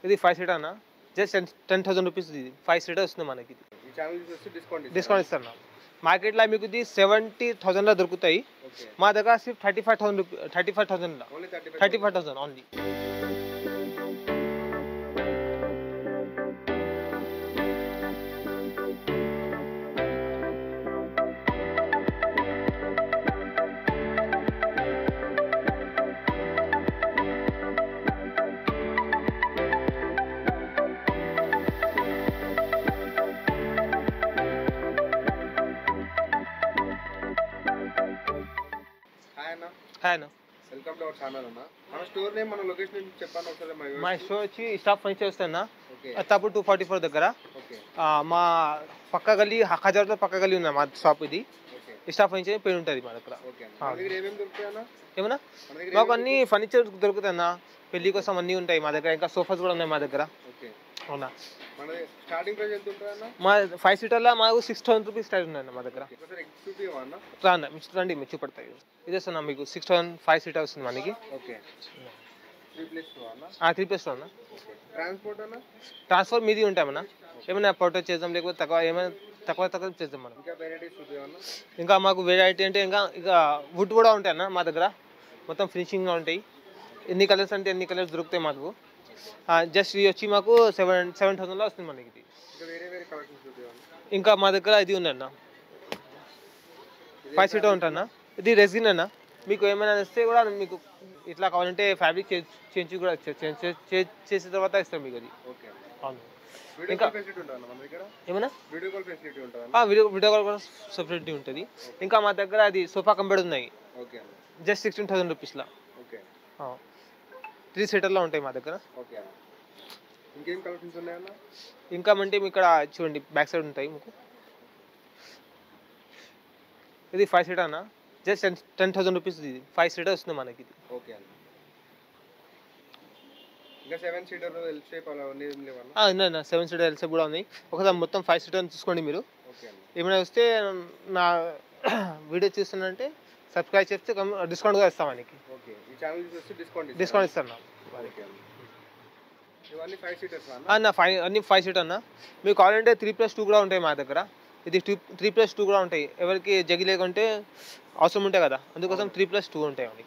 ఇది 5 సీటర్ అన్న. Just 10,000 rupees ఇది 5 సీటర్ వస్తుంది మనకి. ఈ ఛానల్ చూసి డిస్కౌంట్ ఇస్తాను. మార్కెట్లో మీకు ఇది 70,000లో దొరుకుతాయి. మా దగ్గర సిర్ఫ్ 35,000 ఓన్లీ. హాయ్ అన్న, వెల్కమ్ టు అవర్ ఛానల్ అన్న. మన స్టోర్ నేమ్, మన లొకేషన్ చెప్పండి ఒకసారి. మా స్టోర్ వచ్చి స్టాఫ్ ఫర్నిచర్ వస్తుంది అన్న, అత్తాపూర్ 244 దగ్గర. మా పక్క గల్లీ హజార్తో పక్క గల్లీ ఉంది మా షాప్. ఇది స్టాఫ్ ఫర్నిచర్ పేరు ఉంటుంది మా దగ్గర. ఏమన్నా మాకు అన్ని ఫర్నిచర్ దొరుకుతాయి అన్న, పెళ్లి కోసం అన్నీ ఉంటాయి మా దగ్గర. ఇంకా సోఫాస్ కూడా ఉన్నాయి మా దగ్గర. అవునా, మా 5 సీటర్లో మాకు 6,000 రూపీస్ స్టార్ట్ ఉన్నాయన్న మా దగ్గర. రండి మీరు చూపడతాయి. ఇదే సార్ మీకు 6,000 5 సీటర్ వస్తుంది మనకి. 3+2 అన్న. ట్రాన్స్ఫర్ మీది ఉంటామన్నా, ఏమైనా ఫోటో చేద్దాం, లేకపోతే తక్కువ చేద్దాం మనం. ఇంకా మాకు వెరైటీ అంటే ఇంకా వుడ్ కూడా ఉంటాయి అన్న మా దగ్గర. మొత్తం ఫినిషింగ్గా ఉంటాయి. ఎన్ని కలర్స్ అంటే ఎన్ని కలర్స్ దొరుకుతాయి మాకు. జస్ట్ ఇది వచ్చి మాకు 7,000లో వస్తుంది మనకి ఇది. ఇంకా మా దగ్గర ఇది ఉందన్న, 5 సీటర్ ఉంటుందన్న. ఇది రెసిన్ అన్న. మీకు ఏమైనా ఇస్తే కూడా మీకు ఇట్లా కావాలంటే ఫ్యాబ్రిక్ చేంజ్ కూడా చేసిన తర్వాత ఇస్తాం మీకు అది. అవును. ఇంకా ఏమన్నా వీడియో కాల్ కూడా సపరేట్గా ఉంటుంది. ఇంకా మా దగ్గర అది సోఫా కంబెడ్ ఉన్నాయి, జస్ట్ 16,000 రూపీస్లో. 3 సీటర్లో ఉంటాయి మా దగ్గర. ఇంకా అంటే మీకు ఇక్కడ చూడండి, బ్యాక్ సైడ్ ఉంటాయి మీకు. ఇది 5 సీటర్ అన్న, జస్ట్ 10,000 రూపీస్ ఇది 5 సీటర్ వస్తుంది మనకి ఇది. ఇంకా 7 సీటర్ ఎల్ షేప్ అలా ఉన్నాయి. 7 సీటర్ ఎల్ షేప్ కూడా ఉన్నాయి. ఒకసారి మొత్తం 5 సీటర్ చూసుకోండి మీరు. ఏమైనా వస్తే నా వీడియో చూస్తున్నంటే సబ్స్క్రైబ్ చేస్తే డిస్కౌంట్ కూడా ఇస్తాం మనకి. డిస్కౌంట్ ఇస్తాను. అన్ని 5 సీటర్ అన్న. మీకు కావాలంటే 3+2 కూడా ఉంటాయి మా దగ్గర. ఇది 3+2 కూడా ఉంటాయి. ఎవరికి జగి లేకుంటే అవసరం ఉంటాయి కదా, అందుకోసం 3+2 ఉంటాయి మనకి.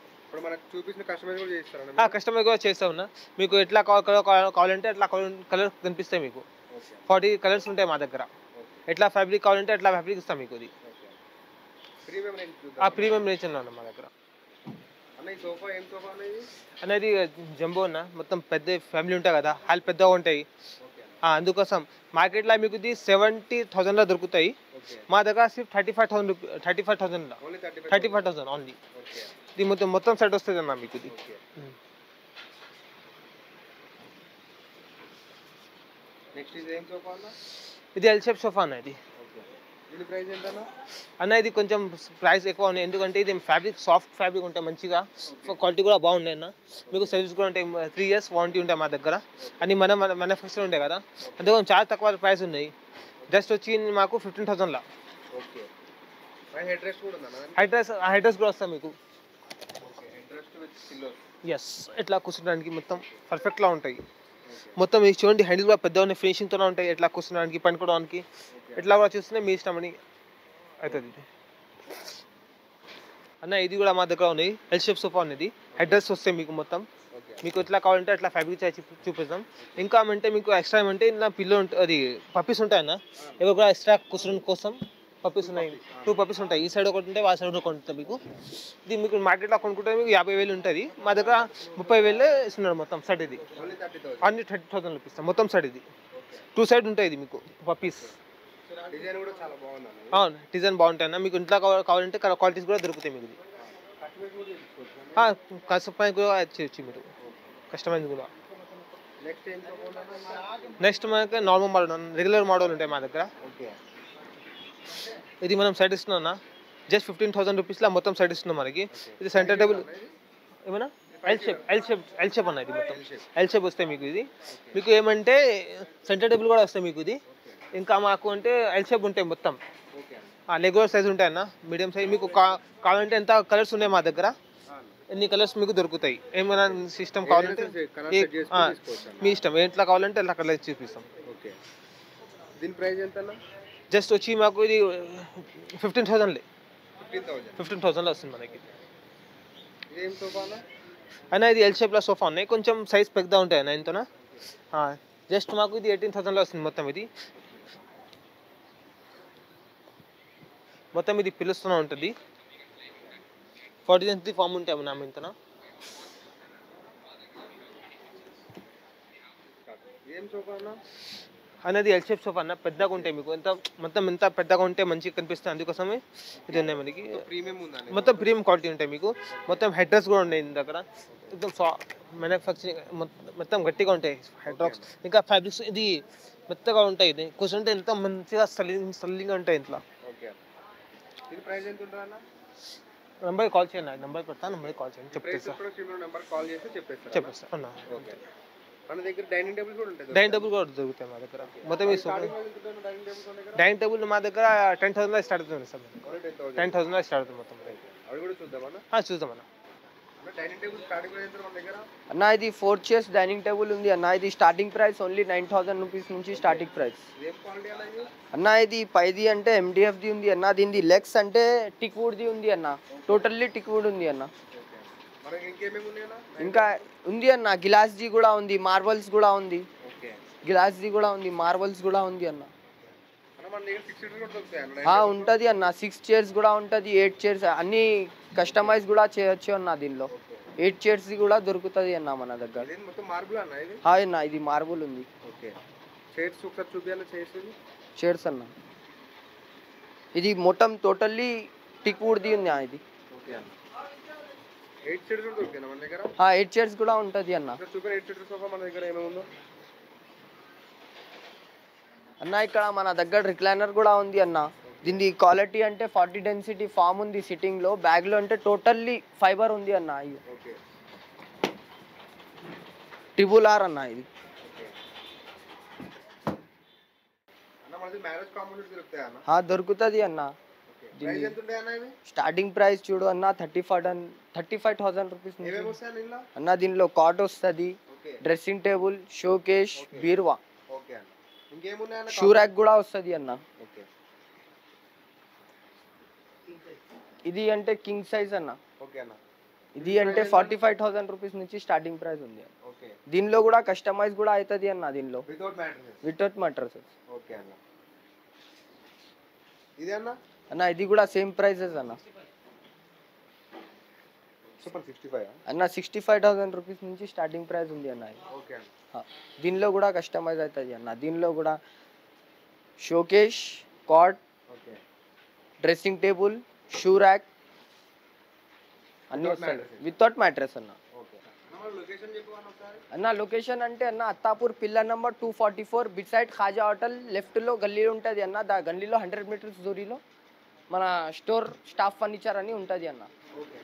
కస్టమైజ్ కూడా చేస్తా ఉన్నా. మీకు ఎట్లా కావాలంటే అట్లా కలర్ కనిపిస్తాయి మీకు. 40 కలర్స్ ఉంటాయి మా దగ్గర. ఎట్లా ఫ్యాబ్రిక్ కావాలంటే అట్లా ఫ్యాబ్రిక్ ఇస్తాం మీకు. ఇది ప్రీమియం రేంజ్లో ఉన్నా మా దగ్గర. అనేది జంబో అన్న, మొత్తం పెద్ద ఫ్యామిలీ ఉంటాయి కదా, హాల్ పెద్దగా ఉంటాయి. అందుకోసం మార్కెట్లో మీకు ఇది 70,000లో దొరుకుతాయి. మా దగ్గర సిర్ఫ్ 35,000 ఓన్లీ. ఇది మొత్తం సెట్ వస్తుంది అన్న మీకు. ఇది ఇది ఎల్ షేప్ సోఫా అన్న. ఇది అన్న ఇది కొంచెం ప్రైస్ ఎక్కువ ఉన్నాయి, ఎందుకంటే ఇది ఫ్యాబ్రిక్ సాఫ్ట్ ఫ్యాబ్రిక్ ఉంటాయి, మంచిగా క్వాలిటీ కూడా బాగున్నాయి అన్న. మీకు సర్వీస్ కూడా ఉంటాయి, 3 ఇయర్స్ వారంటీ ఉంటాయి మా దగ్గర. అన్ని మ్యానుఫ్యాక్చర్ ఉంటాయి కదా, అందుకని చాలా తక్కువ ప్రైస్ ఉన్నాయి. జస్ట్ వచ్చి మాకు 15,000లో. హెడ్ రెస్ట్ కూడా వస్తాయి మీకు. ఎస్, ఎట్లా కూర్చోడానికి మొత్తం పర్ఫెక్ట్లా ఉంటాయి. మొత్తం మీకు చూడండి, హ్యాండిల్ కూడా పెద్దగా ఉన్నాయి, ఫినిషింగ్తో ఉంటాయి. ఎట్లా కూర్చోడానికి, పండుకోవడానికి ఎట్లా కూడా చూస్తేనే మీ ఇష్టం అని అవుతుంది. అన్న ఇది కూడా మా దగ్గర ఉన్నాయి, ఎల్ షేప్ సోఫా ఉన్నది. హెడ్ రెస్ట్ వస్తాయి మీకు మొత్తం. మీకు ఎట్లా కావాలంటే అట్లా ఫ్యాబ్రిక్ చూపిస్తాం. ఇంకా అంటే మీకు ఎక్స్ట్రా ఏమంటే ఇలా పిల్లో అది పప్పీస్ ఉంటాయన్న. ఎవరు కూడా ఎక్స్ట్రా కూర్చోడం కోసం పప్పీస్ ఉన్నాయి. 2 పప్పీస్ ఉంటాయి. ఈ సైడ్ ఒకటి ఉంటాయి, ఆ సైడ్ ఒకటి ఉంటుంది మీకు. ఇది మీకు మార్కెట్లో కొనుక్కుంటే మీకు 50,000 ఉంటుంది. మా దగ్గర 30,000 ఇస్తున్నారు మొత్తం సెట్. ఇది అన్ని 30,000 రూపీస్ మొత్తం సెట్. ఇది 2 సైడ్ ఉంటాయి. ఇది మీకు పప్పీస్. అవును, డిజైన్ బాగుంటాయి అన్న. మీకు ఇంట్లో కావాలంటే క్వాలిటీస్ కూడా దొరుకుతాయి మీకు. ఇది కస్టమైజ్ కూడా చేయొచ్చు మీరు, కస్టమైజ్ కూడా. నెక్స్ట్ మనకి నార్మల్ మోడల్, రెగ్యులర్ మోడల్ ఉంటాయి మా దగ్గర. ఇది మనం సెట్ ఇస్తున్నాం, జస్ట్ 15,000 రూపీస్లో మొత్తం సెట్ ఇస్తున్నాం మనకి. ఇది సెంటర్ టేబుల్ ఏమన్నా ఎల్ షేప్ అన్న. ఇది మొత్తం ఎల్ షేప్ వస్తాయి మీకు. ఇది మీకు ఏమంటే సెంటర్ టేబుల్ కూడా వస్తాయి మీకు. ఇది ఇంకా మాకు అంటే ఎల్ షేప్ ఉంటాయి మొత్తం. రెగ్యులర్ సైజ్ ఉంటాయి అన్న, మీడియం సైజ్. మీకు కావాలంటే ఎంత కలర్స్ ఉన్నాయి మా దగ్గర. ఎన్ని కలర్స్ మీకు దొరుకుతాయి. ఏమైనా సిస్టమ్ కావాలంటే కలర్ సెట్ చేసుకొని ఆ, తీసుకోవచ్చు. మీ ఇష్టం ఎట్లా కావాలంటే అట్లా కలర్ చూపిస్తాం. ఓకే. దీని ప్రైస్ ఎంత అన్న? జస్ట్ వచ్చి మాకు ఇది 15,000 15,000. 15,000లో వస్తుంది మనకి. ఇదేం సోఫా అన్న? అయినా ఇది ఎల్ షేప్లో సోఫా ఉన్నాయి, కొంచెం సైజ్ పెద్దగా ఉంటాయి అన్న ఇంతనా. జస్ట్ మాకు ఇది 18,000లో వస్తుంది మొత్తం. ఇది మొత్తం ఇది పిలుస్తూనే ఉంటుంది. 40 ఇంచ్ ఫామ్ ఉంటాయి అన్న ఇంతనా. ఏం సోఫా అన్న? అనేది ఎల్ షేప్ సోఫా అన్న, పెద్దగా ఉంటాయి మీకు. ఎంత మొత్తం ఎంత పెద్దగా ఉంటే మంచిగా కనిపిస్తుంది, అందుకోసమే ఇది ఉన్నాయి మనకి. ప్రీమియం ఉందండి. మొత్తం ప్రీమియం క్వాలిటీ ఉంటాయి మీకు. మొత్తం హెడ్ డ్రెస్ కూడా ఉన్నాయి దీని దగ్గర. మొత్తం మ్యానుఫ్యాక్చరింగ్ మొత్తం గట్టిగా ఉంటాయి హెడ్ డ్రాప్స్. ఇంకా ఫ్యాబ్రిక్స్ ఇది మెత్తగా ఉంటాయి. ఇది కూర్చుంటే ఎంత మంచిగా సల్లింగ్గా ఉంటాయి ఇంట్లో. ఓకే. ఇది ప్రైస్ ఎంత ఉంటుంది అన్న? నెంబర్ కాల్ చేయండి, నెంబర్ పెడతాను, నెంబర్ కాల్ చేయండి, ప్రైస్ చెప్తా కూడా నెంబర్ కాల్ చేస్తే చెప్పేస్తారు. చెప్పేస్తా అన్న. ఓకే. మన దగ్గర డైనింగ్ టేబుల్ కూడా ఉంటుంది. డైనింగ్ టేబుల్ కూడా దొరుకుతాయి మా దగ్గర. మొత్తం ఈ సోఫా డైనింగ్ టేబుల్ మా దగ్గర 10,000లో స్టార్ట్ అవుతుంది సార్. 10,000లో స్టార్ట్ అవుతుంది మొత్తం. అవి కూడా చూద్దామన్నా? చూద్దామన్న. డైనింగ్ టేబుల్ స్టార్టింగ్ ప్రైస్ ఎంత మన దగ్గర? అన్న ఇది 4 చైర్స్ డైనింగ్ టేబుల్ ఉంది అన్న. ఇది స్టార్టింగ్ ప్రైస్ ఓన్లీ 9,000 రూపీస్ నుంచి స్టార్టింగ్ ప్రైస్. ఏం క్వాలిటీ అన్న ఇది? అన్న ఇది పైది అంటే MDFది ఉంది అన్న. దీనిది లెగ్స్ అంటే టిక్ వుడ్ది ఉంది అన్న. టోటల్లీ టిక్ వుడ్ ఉంది అన్న. మనకి ఇంకేమేమి ఉన్నాయి అన్న? ఇంకా ఉంది అన్న, గ్లాస్ది కూడా ఉంది, మార్బల్స్ కూడా ఉంది. ఓకే. గ్లాస్ది కూడా ఉంది, మార్బల్స్ కూడా ఉంది అన్న. అన్న మన దగ్గర 6 సీటర్ కూడా దొరుకుతాయి అన్న? ఉంటుంది అన్న. 6 చైర్స్ కూడా ఉంటుంది, 8 చైర్స్ అన్ని కస్టమైజ్ కూడా చేయొచ్చు అన్న. దీనిలో 8 చైర్స్ కూడా దొరుకుతుంది అన్న మన దగ్గర. ఇది మొత్తం మార్బుల్ అన్న ఇది? అన్న ఇది మార్బుల్ ఉంది. ఓకే. చైర్స్ ఒకసారి చూపియాలి. చైర్స్ అన్న ఇది మొత్తం టోటల్లీ టిక్ వుడ్ది ఉంది ఇది. ఓకే అన్న. 8 సీటర్ కూడా దొరుకుతాయి మన దగ్గర? 8 చైర్స్ కూడా ఉంటుంది అన్న. సూపర్ 8 సీటర్ సోఫా మన దగ్గర ఏమేమి ఉందో అన్న ఇక్కడ మన దగ్గర రిక్లైనర్ కూడా ఉంది అన్న. దీని క్వాలిటీ అంటే 40 డెన్సిటీ ఫామ్ ఉంది సిట్టింగ్ లో. బ్యాగ్ లో అంటే టోటల్లీ ఫైబర్ ఉంది అన్న. ఇది ఓకే. RRR అన్న. ఇది అన్న మనది మ్యారేజ్ కాంబినేషన్ దొరుకుతాయి అన్న? దొరుకుతుంది అన్న. ఓకే. ప్రైస్ ఎంత ఉంటాయి అన్న ఇవి? స్టార్టింగ్ ప్రైస్ చూడు అన్న 35,000 రూపీస్ ఏమేమి వస్తాయి అన్న ఇందులో? అన్న. దీనిలో కాట్ వస్తుంది, ఓకే. డ్రెస్సింగ్ టేబుల్, షోకేష్, బీరువా, ఓకే అన్న. ఇంకేమున్నాయి అన్న? షూ ర్యాక్ కూడా వస్తుంది అన్న. ఓకే. ఇది అంటే కింగ్ సైజ్ అన్న. ఓకే అన్న. ఇది అంటే 45,000 రూపీస్ నుంచి స్టార్టింగ్ ప్రైస్ ఉంది. ఓకే. దీనిలో కూడా కస్టమైజ్ కూడా అవుతుంది అన్న. దీనిలో వితౌట్ మ్యాట్రెస్? వితౌట్ మట్రసెస్. ఓకే అన్న. ఇది అన్న? అన్న ఇది కూడా సేమ్ ప్రైజెస్ అన్న. సూపర్ 65 అన్న 65,000 రూపీస్ నుంచి స్టార్టింగ్ ప్రైస్ ఉంది అన్న. ఓకే అన్న. దీనిలో కూడా కస్టమైజ్ అవుతుంది అన్న. దీనిలో కూడా showcase, cot, okay. Dressing table, shoe rack అన్ని వస్తాయి వితౌట్ మ్యాట్రెస్ అన్న. ఓకే. అన్న లొకేషన్ చెప్పు అన్న ఒకసారి. అన్న లొకేషన్ అంటే అన్న అత్తాపూర్ పిల్లర్ నెంబర్ 244 బిట్ సైడ్ ఖాజా హోటల్ లెఫ్ట్లో గల్లీ ఉంటుంది అన్న. గల్లీలో 100 మీటర్స్ దూరిలో మన స్టోర్ స్టాఫ్ ఫర్నిచర్ అని ఉంటుంది అన్న. ఓకే.